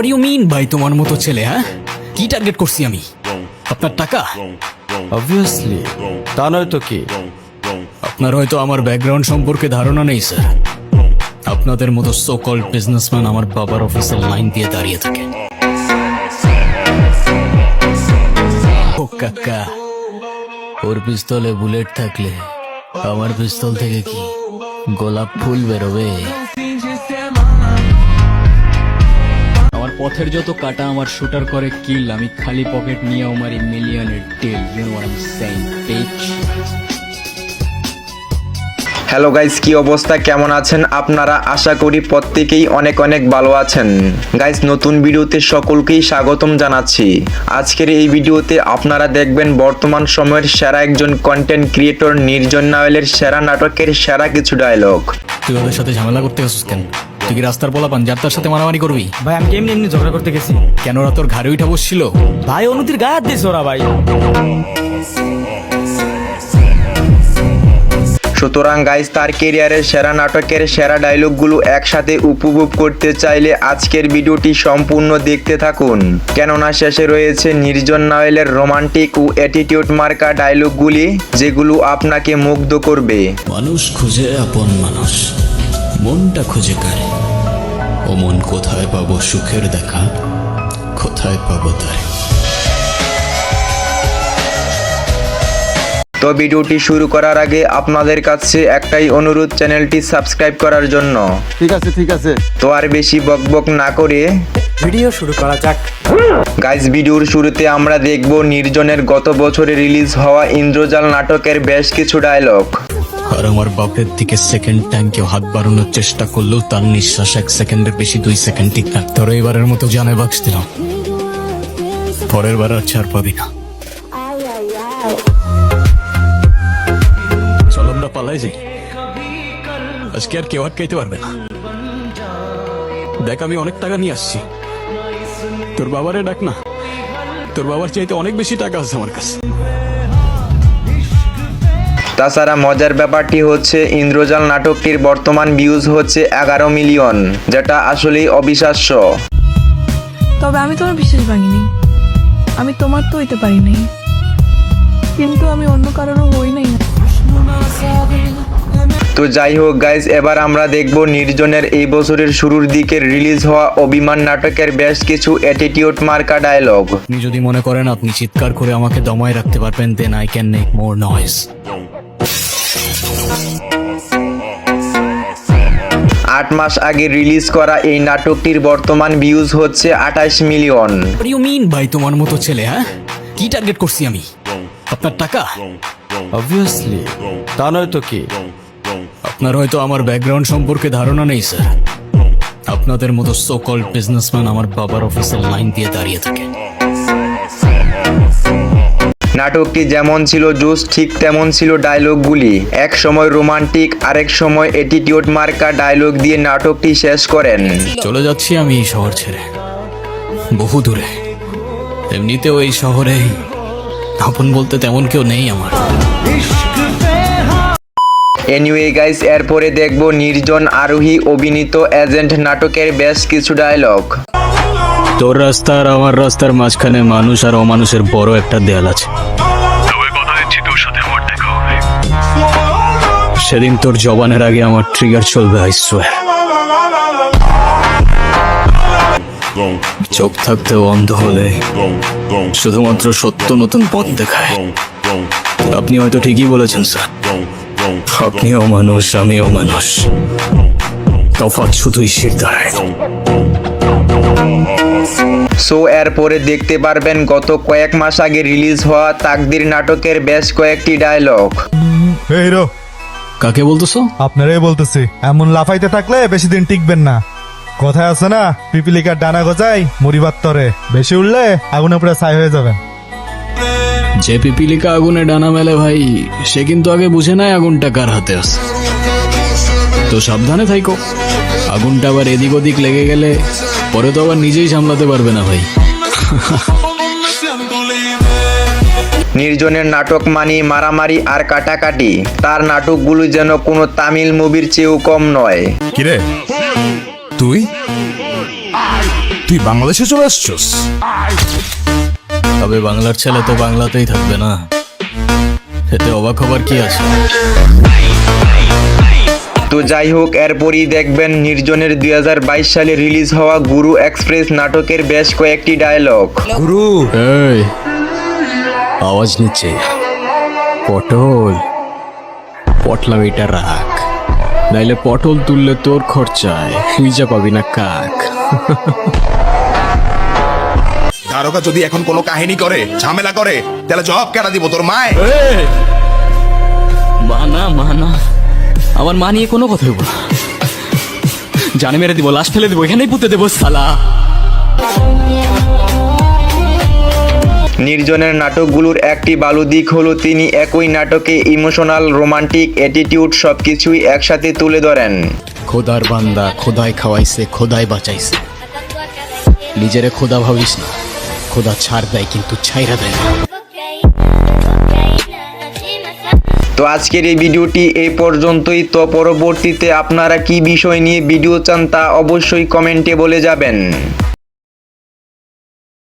What do you mean ভাই তোমার মতো ছেলে? হ্যাঁ, কি টার্গেট করছি আমি? আপনার টাকা? অবভিয়াসলি, তা নয় তো কি? আপনার হয়তো আমার ব্যাকগ্রাউন্ড সম্পর্কে ধারণা নেই স্যার। আপনাদের মতো সো কল্ড বিজনেসম্যান আমার বাবার অফিসের লাইন দিয়ে দাঁড়িয়ে থাকে। ও কাকা, ওর পিস্তলে বুলেট থাকলে আমার পিস্তল থেকে কি গোলাপ ফুল বেরোবে? আমার পথের যত কাটা আমার শুটার করে কিল, আমি খালি পকেট নিয়ে আমার মিলিয়নের টেল। You know what I am saying, beach. Hello guys, কি অবস্থা, কেমন আছেন আপনারা? আশা করি প্রত্যেকেই অনেক অনেক ভালো আছেন। গাইস, নতুন ভিডিওতে সকলকেই স্বাগতম জানাচ্ছি। আজকের এই ভিডিওতে আপনারা দেখবেন বর্তমান সময়ের সেরা একজন কন্টেন্ট ক্রিয়েটর নির্জন নাওয়েলের সেরা নাটকের সেরা কিছু ডায়লগ। তুই ওদের সাথে ঝামেলা করতে গেছিস কেন? তুই কি রাস্তার পোলাপান যার তার সাথে মারামারি করবি? ভাই আমি এমনি এমনি ঝগড়া করতে গেছি। কেন ওরা তোর ঘাড়ে উঠা বসছিল? ভাই অনুতির গায়ে হাত দিয়েছে ওরা ভাই। সুতরাং গাইস, তার কেরিয়ারের সেরা নাটকের সেরা ডায়লগগুলো একসাথে উপভোগ করতে চাইলে আজকের ভিডিওটি সম্পূর্ণ দেখতে থাকুন, কেননা শেষে রয়েছে নির্জন নাওয়েলের রোমান্টিক ও অ্যাটিটিউড মার্কা ডায়লগগুলি, যেগুলো আপনাকে মুগ্ধ করবে। মানুষ খুঁজে আপন মানুষ, মনটা খুঁজে কারে। ও মন কোথায় পাবো সুখের দেখা, কোথায় পাবো তারে। তো ভিডিওটি শুরু করার আগে আপনাদের কাছে একটাই অনুরোধ, চ্যানেলটি সাবস্ক্রাইব করার জন্য। ঠিক আছে। তো আর বেশি বকবক না করে ভিডিও শুরু করা যাক। গাইস, ভিডিওর শুরুতে আমরা দেখব নির্জনের গত বছরে রিলিজ হওয়া ইন্দ্রজাল নাটকের বেশ কিছু ডায়লগ। আর আমার বাপের দিকে সেকেন্ড টাইম কেউ হাত বাড়ানোর চেষ্টা করলেও তার নিঃশ্বাস 1 সেকেন্ডের বেশি 2 সেকেন্ড ঠিক না। তোর এবারের মতো জানে বাক্স দিলাম, পরের বার আর ছাড় পাবি না। চল আমরা পালাই যাই, আজকে আর কেউ আটকাইতে পারবে না। দেখ, আমি অনেক টাকা নিয়ে আসছি, তোর বাবারে ডাক না। তোর বাবার চাইতে অনেক বেশি টাকা আছে আমার কাছে। তাছাড়া মজার ব্যাপারটি হচ্ছে ইন্দ্রজাল নাটকটির বর্তমান ভিউজ হচ্ছে 11 মিলিয়ন, যেটা আসলেই অবিশ্বাস্য। তবে আমি তোমার বিশ্বাস ভাঙিনি, আমি তোমার তো হইতে পারি নাই, কিন্তু আমি অন্য কারোরও হই নাই। তো যাই হোক গাইজ, এবার আমরা দেখব নির্জনের এই বছরের শুরুর দিকে রিলিজ হওয়া অভিমান নাটকের বেশ কিছু অ্যাটিটিউড মার্কা ডায়লগ। আপনি যদি মনে করেন আপনি চিৎকার করে আমাকে দমায় রাখতে পারবেন, then I can make more noise. 8 মাস আগে রিলিজ করা এই নাটকটির বর্তমান ভিউজ হচ্ছে 28 million. What do you mean ভাই তোমার মতো ছেলে? হ্যাঁ, কি টার্গেট করছি আমি? আপনার টাকা? অবভিয়াসলি, তা নয় তো কি? আপনার হয়তো আমার ব্যাকগ্রাউন্ড সম্পর্কে ধারণা নেই স্যার। আপনাদের মতো সো কল্ড বিজনেসম্যান আমার বাবার অফিসের লাইন দিয়ে দাঁড়িয়ে থাকে। নাটকটি যেমন ছিল জোস, ঠিক তেমন ছিল ডায়লগগুলি। এক সময় রোমান্টিক, আরেক সময় অ্যাটিটিউড মার্কা ডায়লগ দিয়ে নাটকটি শেষ করেন। চলে যাচ্ছি আমি এই শহর ছেড়ে, বহু দূরে। এমনিতেও এই শহরে আপন বলতে তেমন কেউ নেই আমার। এনিওয়ে গাইস, এরপরে দেখব নির্জন আরোহী অভিনীত এজেন্ট নাটকের বেশ কিছু ডায়লগ। তোর রাস্তা আর আমার রাস্তার মাঝখানে মানুষ আর অমানুষের বড় একটা দেয়াল আছে। সেদিন তোর জবানের আগে আমার ট্রিগার চলবে, আই সোয়্যার। চোখ থাকতেও অন্ধ হলে শুধুমাত্র সত্য নতুন পথ দেখায়। আপনি হয়তো ঠিকই বলেছেন স্যার, আপনিও মানুষ আমিও মানুষ, তফাৎ শুধুই শির দাঁড়ায়। সো এরপরে দেখতে পারবেন গত কয়েক মাস আগে রিলিজ হওয়া তাকদির নাটকের বেশ কয়েকটি ডায়লগ। এই হিরো, কাকে বলতেছো? আপনারাই বলতেছি। এমন লাফাইতে থাকলে বেশি দিন টিকবেন না। কথায় আছে না, পিপিলিকার ডানা গজায় মরিবার তরে, বেশি উঠলে আগুনে পুরো ছাই হয়ে যাবেন। যে পিপিলিকা আগুনে ডানা মেলে ভাই, সে কিন্তু আগে বুঝে নাই আগুনটা কার হাতে আছে। তো সাবধানে থাইকো, আগুনটা আবার এদিক ওদিক লেগে গেলে পরে তো আবার নিজেই সামলাতে পারবে না ভাই। নির্জনের নাটক মানি মারামারি আর কাটাকাটি। তার নাটকগুলো যেন কোনো তামিল মুভির চেয়েও কম নয়। কিরে তুই তুই বাংলাদেশে চলে আসছস? তবে বাংলার ছেলে তো বাংলাতেই থাকবে না, এতে অবাক হবার কি আছে? তো যাই হোক, এরপরই দেখবেন নির্জনের 2022 সালে রিলিজ হওয়া গুরু এক্সপ্রেস নাটকের বেশ কয়েকটি ডায়লগ। এই আওয়াজ নিচ্ছে পটল, পটলামিটা রাখ, নাইলে পটল তুললে তোর খরচায় তুই যা পাবি না কাক। দারোগা যদি এখন কোনো কাহিনী করে, ঝামেলা করে, তাহলে জব কেনা দিব তোর মায়? মানা মানা, আমার মা নিয়ে কোনো কথা বলবো না, জানে মেরে দিব, লাশ ফেলে দিব, এখানেই পুঁতে দেবো সালা। নির্জনের নাটকগুলোর একটি ভালো দিক হলো তিনি একই নাটকে ইমোশনাল, রোমান্টিক, অ্যাটিটিউড সবকিছুই একসাথে তুলে ধরেন। খোদার বান্দা, খোদাই খাওয়াইছে, খোদাই বাঁচাইছে, নিজেরে খোদা ভাবিস না, খোদা ছাড় দেয় কিন্তু ছাইরা দেয় না। তো আজকের এই ভিডিওটি এই পর্যন্তই। তো পরবর্তীতে আপনারা কি বিষয় নিয়ে ভিডিও চান তা অবশ্যই কমেন্টে বলে যাবেন।